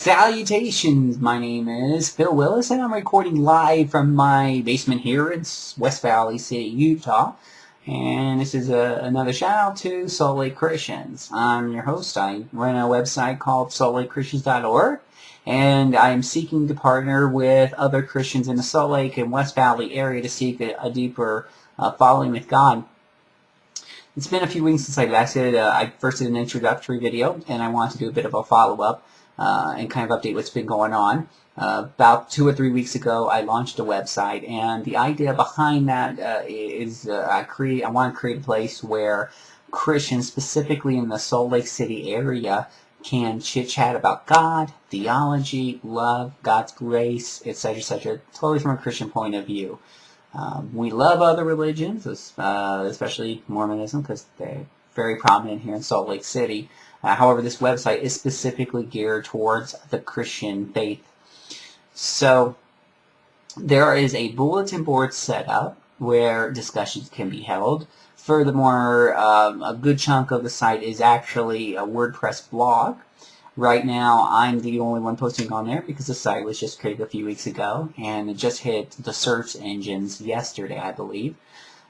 Salutations, my name is Phil Willis and I'm recording live from my basement here in West Valley City, Utah. And this is another shout out to Salt Lake Christians. I'm your host. I run a website called saltlakechristians.org and I'm seeking to partner with other Christians in the Salt Lake and West Valley area to seek a deeper following with God. It's been a few weeks since I last did. I first did an introductory video, and I want to do a bit of a follow-up and kind of update what's been going on. About 2 or 3 weeks ago, I launched a website, and the idea behind that is I want to create a place where Christians, specifically in the Salt Lake City area, can chit-chat about God, theology, love, God's grace, etc., etc., totally from a Christian point of view. We love other religions, especially Mormonism, because they're very prominent here in Salt Lake City. However, this website is specifically geared towards the Christian faith. So there is a bulletin board set up where discussions can be held. Furthermore, a good chunk of the site is actually a WordPress blog. Right now, I'm the only one posting on there because the site was just created a few weeks ago, and it just hit the search engines yesterday, I believe.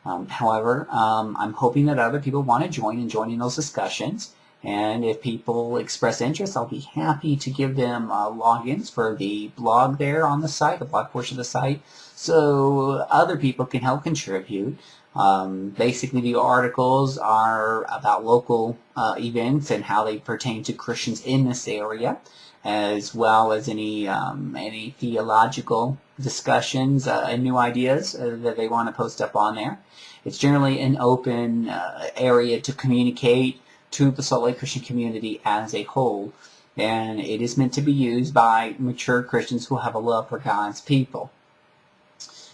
However, I'm hoping that other people want to join in those discussions, and if people express interest, I'll be happy to give them logins for the blog there on the site, the blog portion of the site, so other people can help contribute. Basically, the articles are about local events and how they pertain to Christians in this area, as well as any theological discussions and new ideas that they want to post up on there. It's generally an open area to communicate to the Salt Lake Christian community as a whole, and it is meant to be used by mature Christians who have a love for God's people.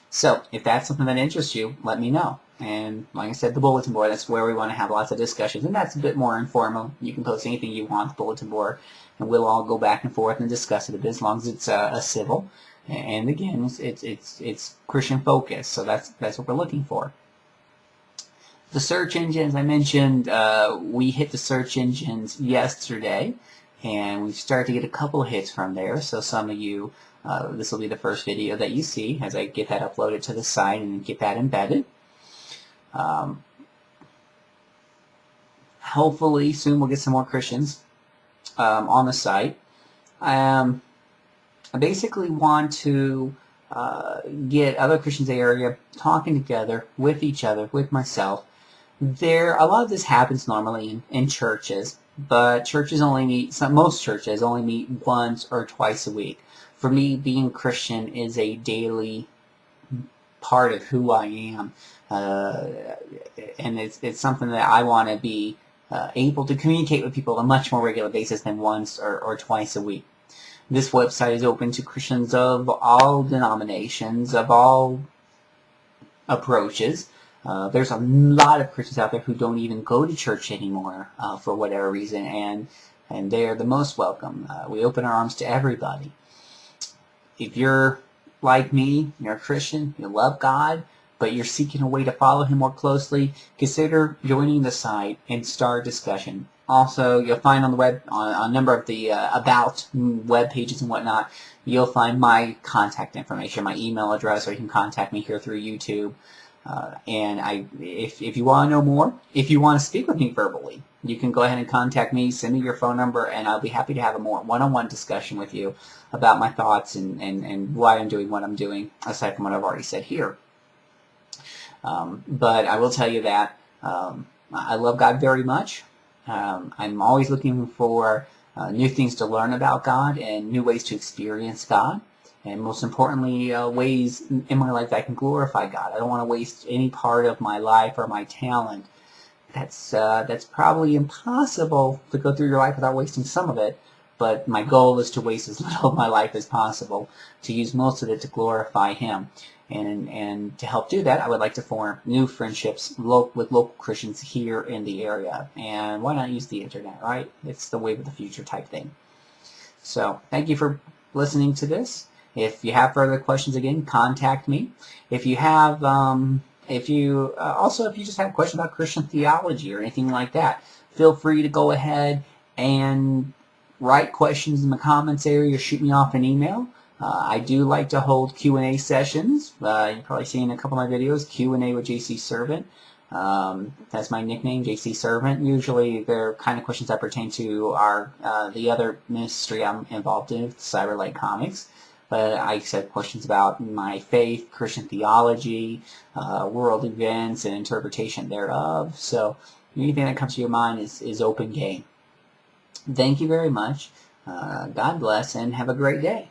So, if that's something that interests you, let me know. And like I said, the bulletin board, that's where we want to have lots of discussions. And that's a bit more informal. You can post anything you want on the bulletin board, and we'll all go back and forth and discuss it a bit, as long as it's a civil. And again, it's Christian focused, so that's what we're looking for. The search engines, I mentioned, we hit the search engines yesterday, and we've started to get a couple of hits from there. So some of you, this will be the first video that you see as I get that uploaded to the site and get that embedded. Hopefully soon we'll get some more Christians on the site. I basically want to get other Christians in the area talking together with each other, with myself. A lot of this happens normally in churches, but churches only meet, most churches only meet once or twice a week. For me, being Christian is a daily part of who I am, and it's something that I want to be able to communicate with people on a much more regular basis than once or twice a week. This website is open to Christians of all denominations, of all approaches. There's a lot of Christians out there who don't even go to church anymore for whatever reason, and they are the most welcome. We open our arms to everybody. If you're like me, you're a Christian, you love God, but you're seeking a way to follow Him more closely, consider joining the site and start discussion. Also, you'll find on the web, on a number of the about web pages and whatnot, you'll find my contact information, my email address, or you can contact me here through YouTube. And if you want to know more, if you want to speak with me verbally, you can go ahead and contact me, send me your phone number, and I'll be happy to have a more one-on-one discussion with you about my thoughts and why I'm doing what I'm doing, aside from what I've already said here. But I will tell you that I love God very much. I'm always looking for new things to learn about God and new ways to experience God. And most importantly, ways in my life that I can glorify God. I don't want to waste any part of my life or my talent. That's probably impossible to go through your life without wasting some of it. But my goal is to waste as little of my life as possible, to use most of it to glorify Him. And to help do that, I would like to form new friendships with local Christians here in the area. And why not use the internet, right? It's the wave of the future type thing. So, thank you for listening to this. If you have further questions, again, contact me. If you have, if you just have questions about Christian theology or anything like that, feel free to go ahead and write questions in the comments area or shoot me off an email. I do like to hold Q&A sessions. You've probably seen a couple of my videos, Q&A with JC Servant. That's my nickname, JC Servant. Usually they're kind of questions that pertain to the other ministry I'm involved in, Cyberlight Comics. But I accept questions about my faith, Christian theology, world events, and interpretation thereof. So anything that comes to your mind is open game. Thank you very much. God bless, and have a great day.